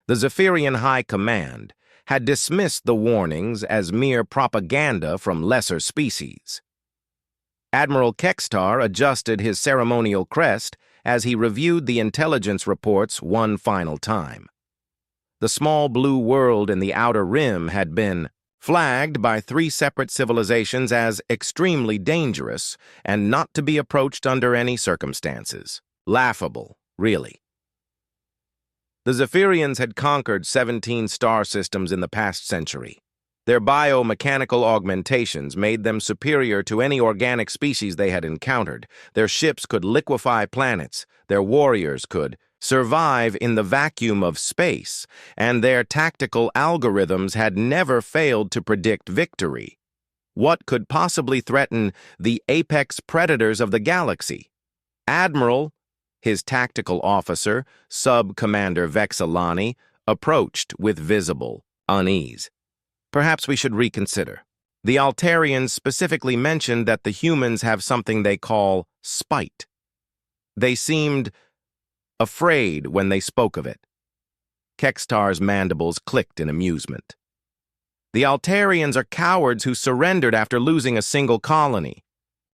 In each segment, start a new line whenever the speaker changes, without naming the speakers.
The Zephyrian High Command had dismissed the warnings as mere propaganda from lesser species. Admiral Kextar adjusted his ceremonial crest as he reviewed the intelligence reports one final time. The small blue world in the outer rim had been flagged by 3 separate civilizations as extremely dangerous and not to be approached under any circumstances. Laughable, really. The Zephyrians had conquered 17 star systems in the past century. Their biomechanical augmentations made them superior to any organic species they had encountered. Their ships could liquefy planets, their warriors could survive in the vacuum of space, and their tactical algorithms had never failed to predict victory. What could possibly threaten the apex predators of the galaxy? Admiral, his tactical officer, Sub-Commander Vexilani, approached with visible unease. Perhaps we should reconsider. The Altarians specifically mentioned that the humans have something they call spite. They seemed afraid when they spoke of it. Kextar's mandibles clicked in amusement. The Altarians are cowards who surrendered after losing a single colony.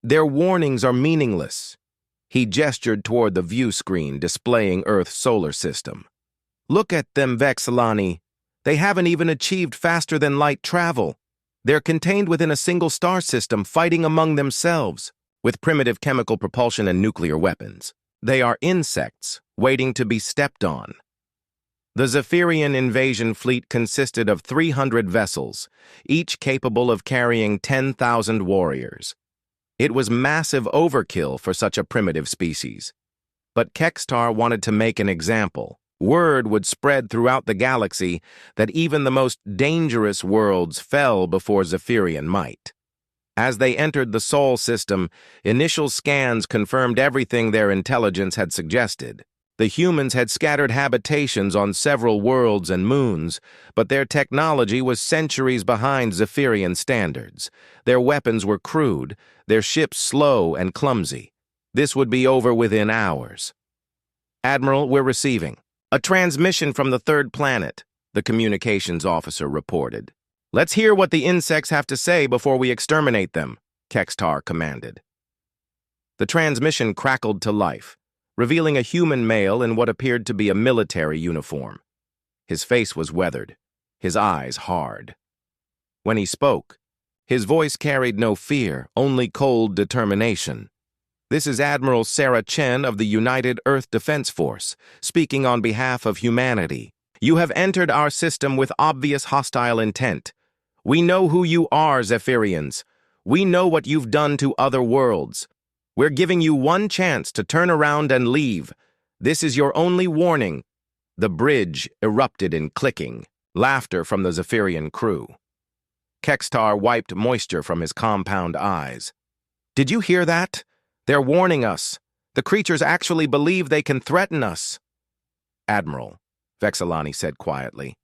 Their warnings are meaningless. He gestured toward the view screen displaying Earth's solar system. Look at them, Vexilani. They haven't even achieved faster-than-light travel. They're contained within a single star system, fighting among themselves, with primitive chemical propulsion and nuclear weapons. They are insects, waiting to be stepped on. The Zephyrian invasion fleet consisted of 300 vessels, each capable of carrying 10,000 warriors. It was massive overkill for such a primitive species. But Kextar wanted to make an example. Word would spread throughout the galaxy that even the most dangerous worlds fell before Zephyrian might. As they entered the Sol system, initial scans confirmed everything their intelligence had suggested. The humans had scattered habitations on several worlds and moons, but their technology was centuries behind Zephyrian standards. Their weapons were crude, their ships slow and clumsy. This would be over within hours. Admiral, we're receiving a transmission from the 3rd planet, the communications officer reported. Let's hear what the insects have to say before we exterminate them, Kextar commanded. The transmission crackled to life, revealing a human male in what appeared to be a military uniform. His face was weathered, his eyes hard. When he spoke, his voice carried no fear, only cold determination. This is Admiral Sarah Chen of the United Earth Defense Force, speaking on behalf of humanity. You have entered our system with obvious hostile intent. We know who you are, Zephyrians. We know what you've done to other worlds. We're giving you one chance to turn around and leave. This is your only warning. The bridge erupted in clicking, laughter from the Zephyrian crew. Kextar wiped moisture from his compound eyes. Did you hear that? They're warning us. The creatures actually believe they can threaten us. Admiral, Vexilani said quietly.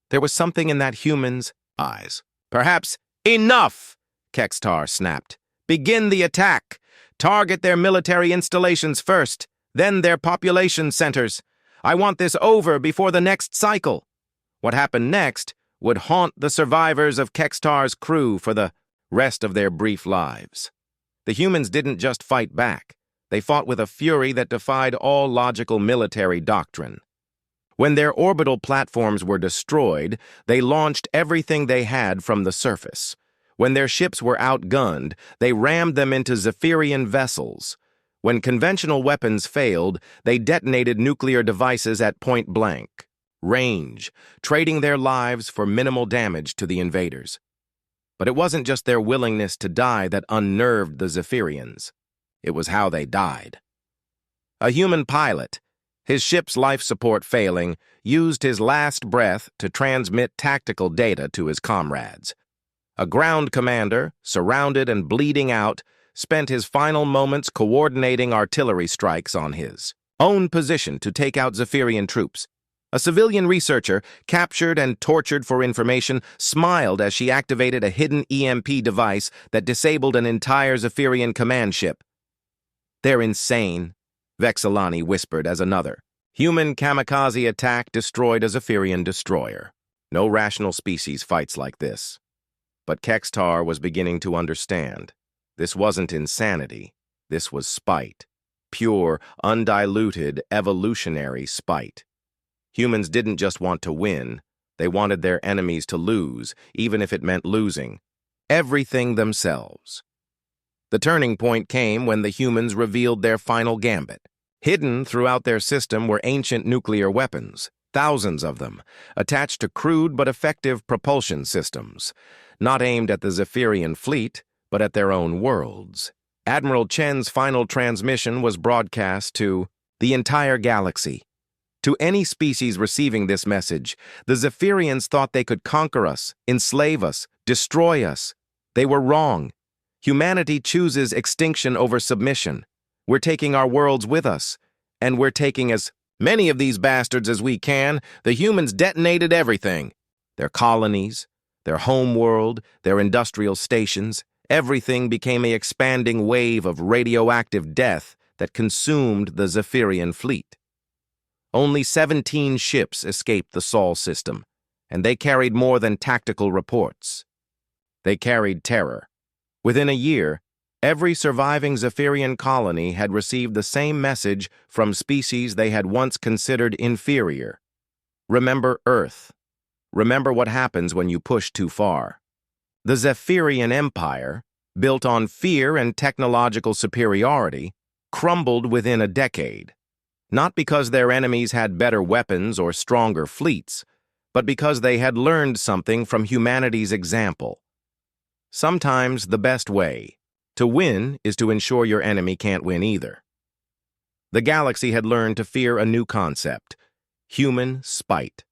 There was something in that human's eyes. Perhaps enough, Kextar snapped. Begin the attack. Target their military installations first, then their population centers. I want this over before the next cycle. What happened next would haunt the survivors of Kextar's crew for the rest of their brief lives. The humans didn't just fight back. They fought with a fury that defied all logical military doctrine. When their orbital platforms were destroyed, they launched everything they had from the surface. When their ships were outgunned, they rammed them into Zephyrian vessels. When conventional weapons failed, they detonated nuclear devices at point-blank range, trading their lives for minimal damage to the invaders. But it wasn't just their willingness to die that unnerved the Zephyrians. It was how they died. A human pilot, his ship's life support failing, used his last breath to transmit tactical data to his comrades. A ground commander, surrounded and bleeding out, spent his final moments coordinating artillery strikes on his own position to take out Zephyrian troops. A civilian researcher, captured and tortured for information, smiled as she activated a hidden EMP device that disabled an entire Zephyrian command ship. They're insane, Vexilani whispered as another, Human kamikaze attack destroyed a Zephyrian destroyer. No rational species fights like this. But Kextar was beginning to understand. This wasn't insanity. This was spite. Pure, undiluted, evolutionary spite. Humans didn't just want to win. They wanted their enemies to lose, even if it meant losing everything themselves. The turning point came when the humans revealed their final gambit. Hidden throughout their system were ancient nuclear weapons, thousands of them, attached to crude but effective propulsion systems, not aimed at the Zephyrian fleet, but at their own worlds. Admiral Chen's final transmission was broadcast to the entire galaxy. To any species receiving this message, the Zephyrians thought they could conquer us, enslave us, destroy us. They were wrong. Humanity chooses extinction over submission. We're taking our worlds with us, and we're taking as many of these bastards as we can. The humans detonated everything. Their colonies, their home world, their industrial stations, everything became an expanding wave of radioactive death that consumed the Zephyrian fleet. Only 17 ships escaped the Sol system, and they carried more than tactical reports. They carried terror. Within a year, every surviving Zephyrian colony had received the same message from species they had once considered inferior. Remember Earth. Remember what happens when you push too far. The Zephyrian Empire, built on fear and technological superiority, crumbled within a decade. Not because their enemies had better weapons or stronger fleets, but because they had learned something from humanity's example. Sometimes the best way to win is to ensure your enemy can't win either. The galaxy had learned to fear a new concept, human spite.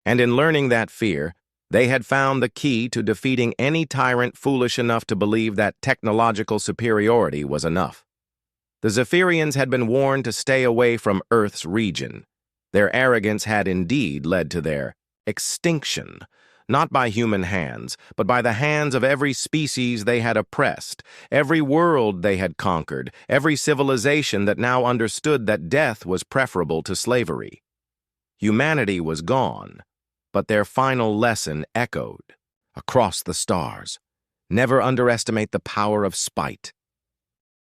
And in learning that fear, they had found the key to defeating any tyrant foolish enough to believe that technological superiority was enough. The Zephyrians had been warned to stay away from Earth's region. Their arrogance had indeed led to their extinction, not by human hands, but by the hands of every species they had oppressed, every world they had conquered, every civilization that now understood that death was preferable to slavery. Humanity was gone, but their final lesson echoed across the stars. Never underestimate the power of spite.